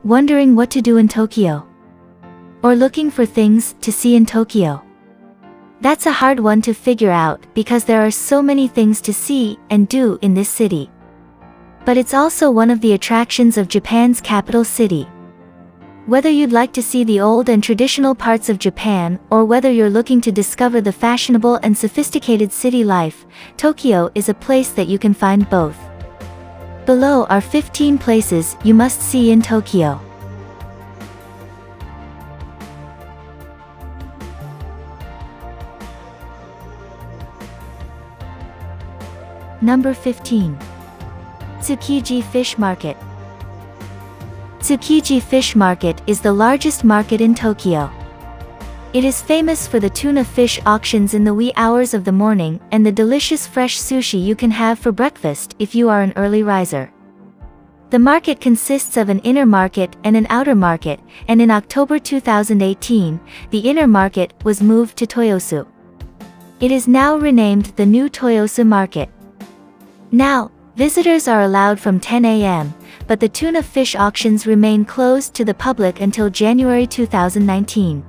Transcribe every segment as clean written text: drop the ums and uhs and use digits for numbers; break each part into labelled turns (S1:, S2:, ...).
S1: Wondering what to do in Tokyo? Or looking for things to see in Tokyo? That's a hard one to figure out because there are so many things to see and do in this city. But it's also one of the attractions of Japan's capital city. Whether you'd like to see the old and traditional parts of Japan or whether you're looking to discover the fashionable and sophisticated city life, Tokyo is a place that you can find both. Below are 15 places you must see in Tokyo. Number 15. Tsukiji Fish Market. Tsukiji Fish Market is the largest market in Tokyo. It is famous for the tuna fish auctions in the wee hours of the morning and the delicious fresh sushi you can have for breakfast if you are an early riser. The market consists of an inner market and an outer market, and in October 2018, the inner market was moved to Toyosu. It is now renamed the New Toyosu Market. Now, visitors are allowed from 10 a.m., but the tuna fish auctions remain closed to the public until January 2019.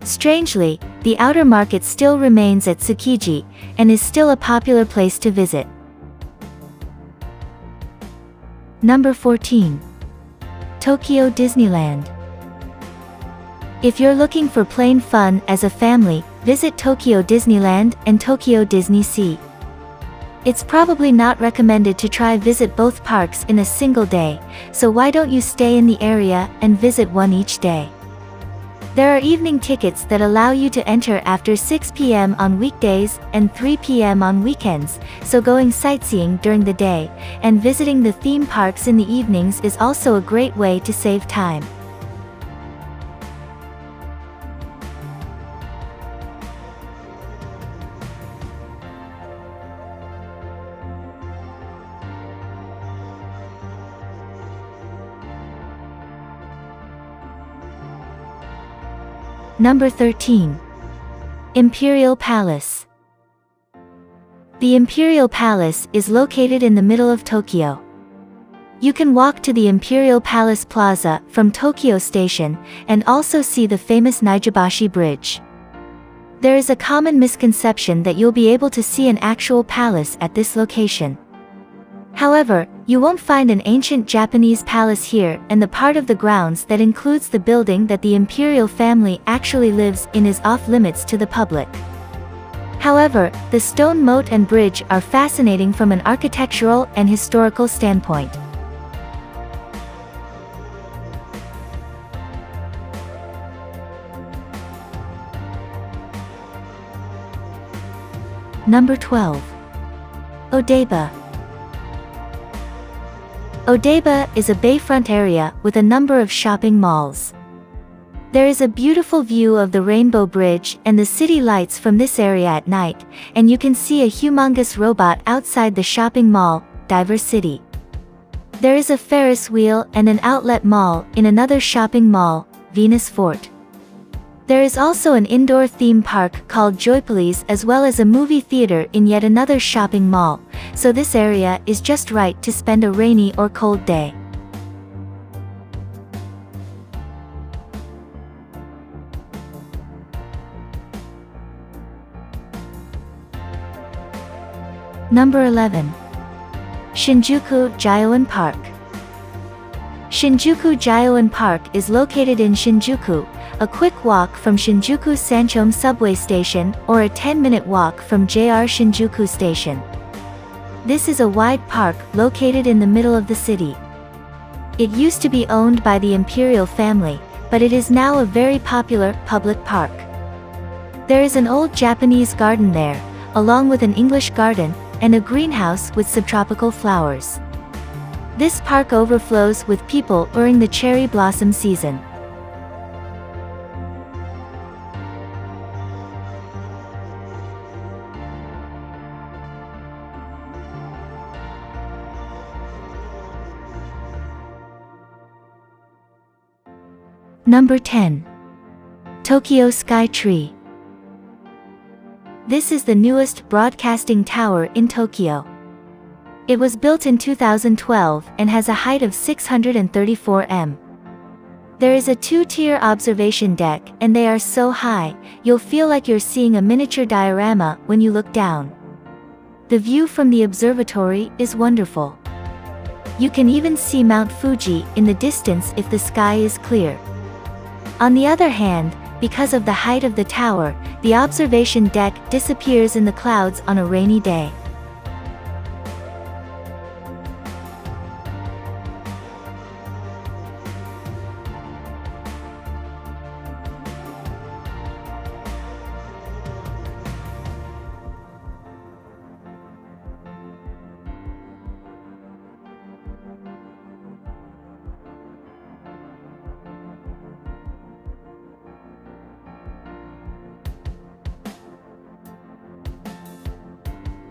S1: Strangely, the outer market still remains at Tsukiji, and is still a popular place to visit. Number 14. Tokyo Disneyland. If you're looking for plain fun as a family, visit Tokyo Disneyland and Tokyo Disney Sea. It's probably not recommended to try visit both parks in a single day, so why don't you stay in the area and visit one each day? There are evening tickets that allow you to enter after 6 p.m. on weekdays and 3 p.m. on weekends, so going sightseeing during the day and visiting the theme parks in the evenings is also a great way to save time. Number 13. Imperial Palace. The Imperial Palace is located in the middle of Tokyo. You can walk to the Imperial Palace Plaza from Tokyo Station and also see the famous Nijibashi Bridge. There is a common misconception that you'll be able to see an actual palace at this location. However, you won't find an ancient Japanese palace here, and the part of the grounds that includes the building that the imperial family actually lives in is off-limits to the public. However, the stone moat and bridge are fascinating from an architectural and historical standpoint. Number 12. Odaiba. Odaiba is a bayfront area with a number of shopping malls. There is a beautiful view of the Rainbow Bridge and the city lights from this area at night, and you can see a humongous robot outside the shopping mall, Diver City. There is a Ferris wheel and an outlet mall in another shopping mall, Venus Fort. There is also an indoor theme park called Joypolis as well as a movie theater in yet another shopping mall, so this area is just right to spend a rainy or cold day. Number 11. Shinjuku Gyoen Park. Shinjuku Gyoen Park is located in Shinjuku, a quick walk from Shinjuku Sanchome subway station or a 10-minute walk from JR Shinjuku Station. This is a wide park located in the middle of the city. It used to be owned by the imperial family, but it is now a very popular public park. There is an old Japanese garden there, along with an English garden, and a greenhouse with subtropical flowers. This park overflows with people during the cherry blossom season. Number 10. Tokyo Sky Tree. This is the newest broadcasting tower in Tokyo. It was built in 2012 and has a height of 634 m. There is a two-tier observation deck, and they are so high, you'll feel like you're seeing a miniature diorama when you look down. The view from the observatory is wonderful. You can even see Mount Fuji in the distance if the sky is clear. On the other hand, because of the height of the tower, the observation deck disappears in the clouds on a rainy day.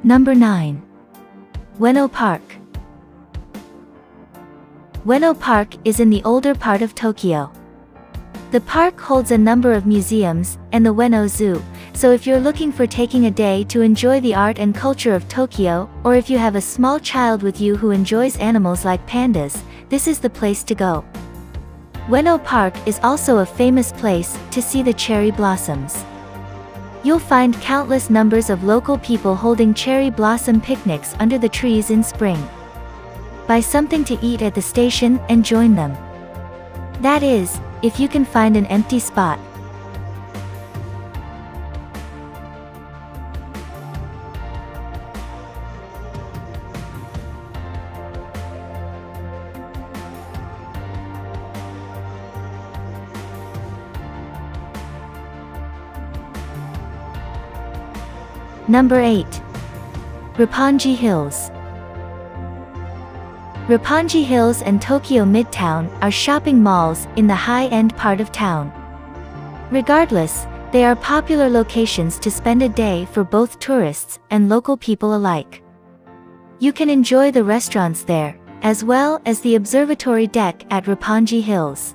S1: Number 9. Ueno Park. Ueno Park is in the older part of Tokyo. The park holds a number of museums, and the Ueno Zoo, so if you're looking for taking a day to enjoy the art and culture of Tokyo, or if you have a small child with you who enjoys animals like pandas, this is the place to go. Ueno Park is also a famous place to see the cherry blossoms. You'll find countless numbers of local people holding cherry blossom picnics under the trees in spring. Buy something to eat at the station and join them. That is, if you can find an empty spot. Number 8. Roppongi Hills. Roppongi Hills and Tokyo Midtown are shopping malls in the high-end part of town. Regardless, they are popular locations to spend a day for both tourists and local people alike. You can enjoy the restaurants there, as well as the observatory deck at Roppongi Hills.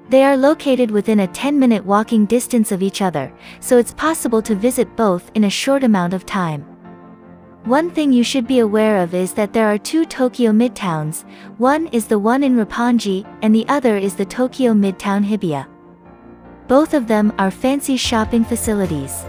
S1: They are located within a 10-minute walking distance of each other, so it's possible to visit both in a short amount of time. One thing you should be aware of is that there are two Tokyo Midtowns, one is the one in Roppongi, and the other is the Tokyo Midtown Hibiya. Both of them are fancy shopping facilities.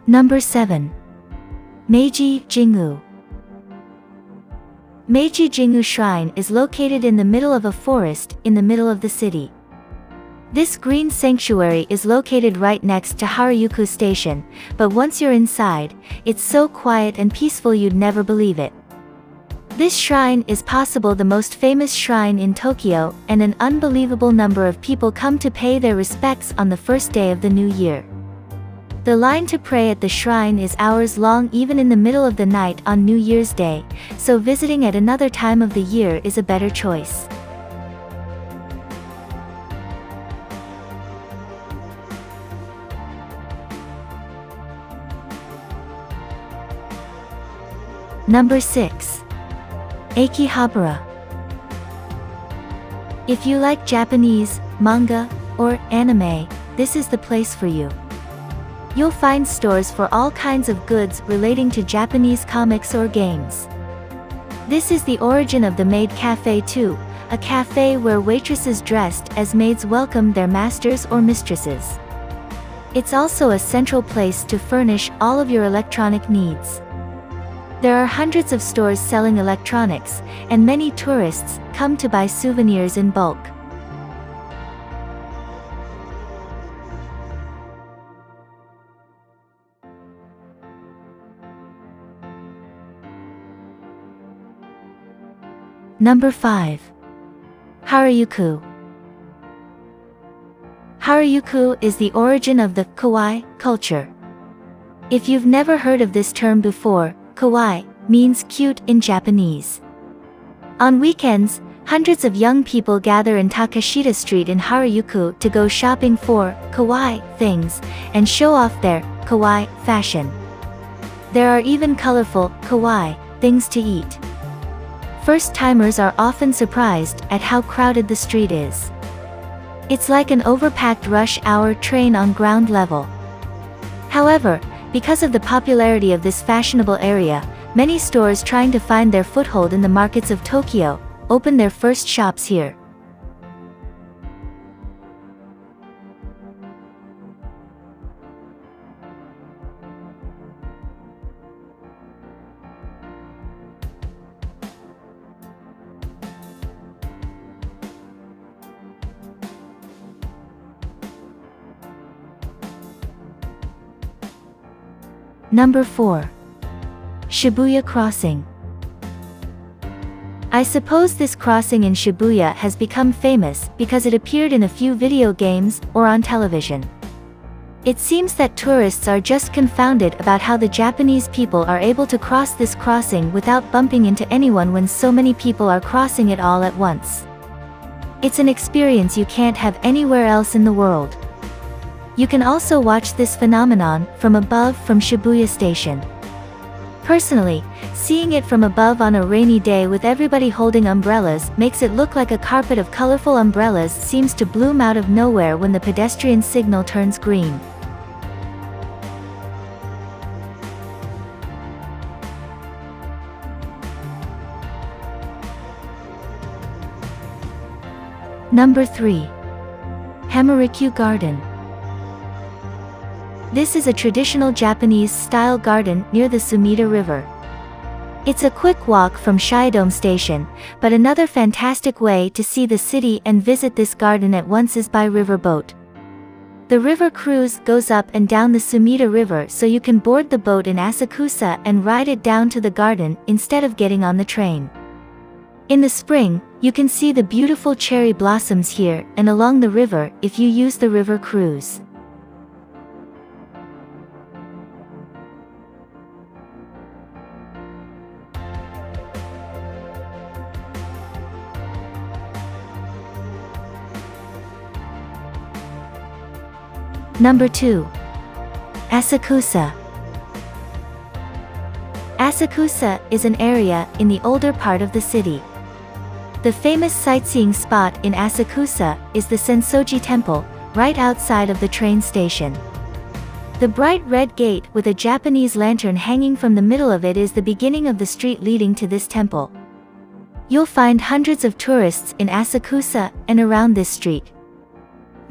S1: Number 7. Meiji Jingu. Meiji Jingu Shrine is located in the middle of a forest in the middle of the city. This green sanctuary is located right next to Harajuku Station, but once you're inside, it's so quiet and peaceful you'd never believe it. This shrine is possible the most famous shrine in Tokyo, and an unbelievable number of people come to pay their respects on the first day of the new year. The line to pray at the shrine is hours long even in the middle of the night on New Year's Day, so visiting at another time of the year is a better choice. Number 6. Akihabara. If you like Japanese, manga, or anime, this is the place for you. You'll find stores for all kinds of goods relating to Japanese comics or games. This is the origin of the Maid Cafe too, a cafe where waitresses dressed as maids welcome their masters or mistresses. It's also a central place to furnish all of your electronic needs. There are hundreds of stores selling electronics, and many tourists come to buy souvenirs in bulk. Number 5. Harajuku. Harajuku is the origin of the kawaii culture. If you've never heard of this term before, kawaii means cute in Japanese. On weekends, Hundreds of young people gather in Takashita Street in Harajuku to go shopping for kawaii things and show off their kawaii fashion. There are even colorful kawaii things to eat. First-timers are often surprised at how crowded the street is. It's like an overpacked rush-hour train on ground level. However, because of the popularity of this fashionable area, many stores trying to find their foothold in the markets of Tokyo open their first shops here. Number 4. Shibuya Crossing. I suppose this crossing in Shibuya has become famous because it appeared in a few video games or on television. It seems that tourists are just confounded about how the Japanese people are able to cross this crossing without bumping into anyone when so many people are crossing it all at once. It's an experience you can't have anywhere else in the world. You can also watch this phenomenon from above from Shibuya Station. Personally, seeing it from above on a rainy day with everybody holding umbrellas makes it look like a carpet of colorful umbrellas seems to bloom out of nowhere when the pedestrian signal turns green. Number 3. Hamarikyu Garden. This is a traditional Japanese-style garden near the Sumida River. It's a quick walk from Shiodome Station, but another fantastic way to see the city and visit this garden at once is by riverboat. The river cruise goes up and down the Sumida River, so you can board the boat in Asakusa and ride it down to the garden instead of getting on the train. In the spring, you can see the beautiful cherry blossoms here and along the river if you use the river cruise. Number 2. Asakusa. Asakusa is an area in the older part of the city. The famous sightseeing spot in Asakusa is the Sensoji Temple, right outside of the train station. The bright red gate with a Japanese lantern hanging from the middle of it is the beginning of the street leading to this temple. You'll find hundreds of tourists in Asakusa and around this street.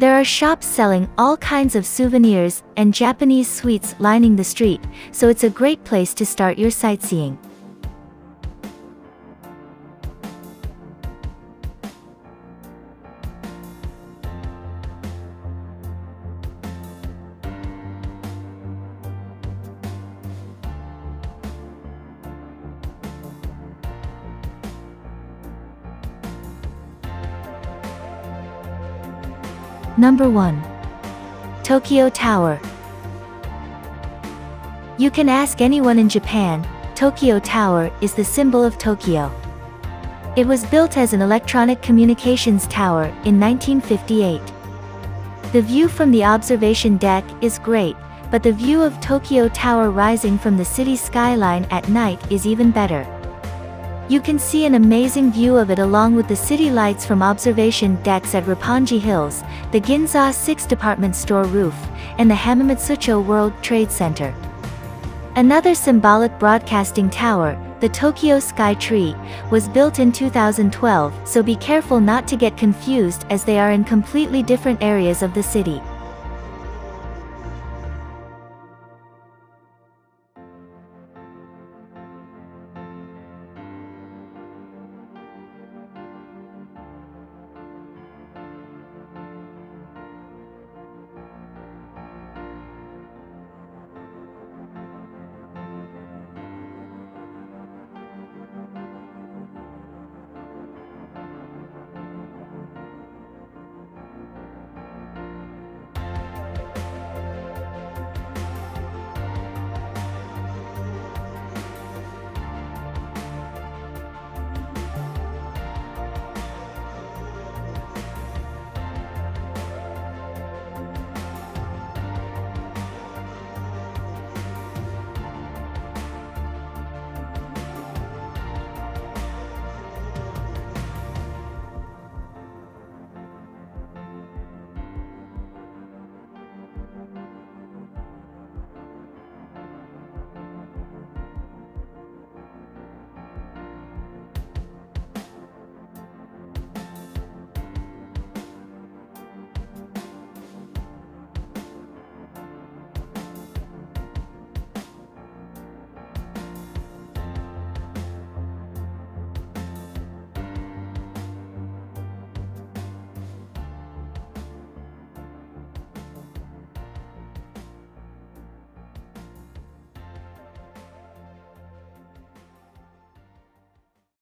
S1: There are shops selling all kinds of souvenirs and Japanese sweets lining the street, so it's a great place to start your sightseeing. Number 1. Tokyo Tower. You can ask anyone in Japan, Tokyo Tower is the symbol of Tokyo. It was built as an electronic communications tower in 1958. The view from the observation deck is great, but the view of Tokyo Tower rising from the city skyline at night is even better. You can see an amazing view of it along with the city lights from observation decks at Roppongi Hills, the Ginza 6 department store roof, and the Hamamatsucho World Trade Center. Another symbolic broadcasting tower, the Tokyo Sky Tree, was built in 2012, so be careful not to get confused as they are in completely different areas of the city.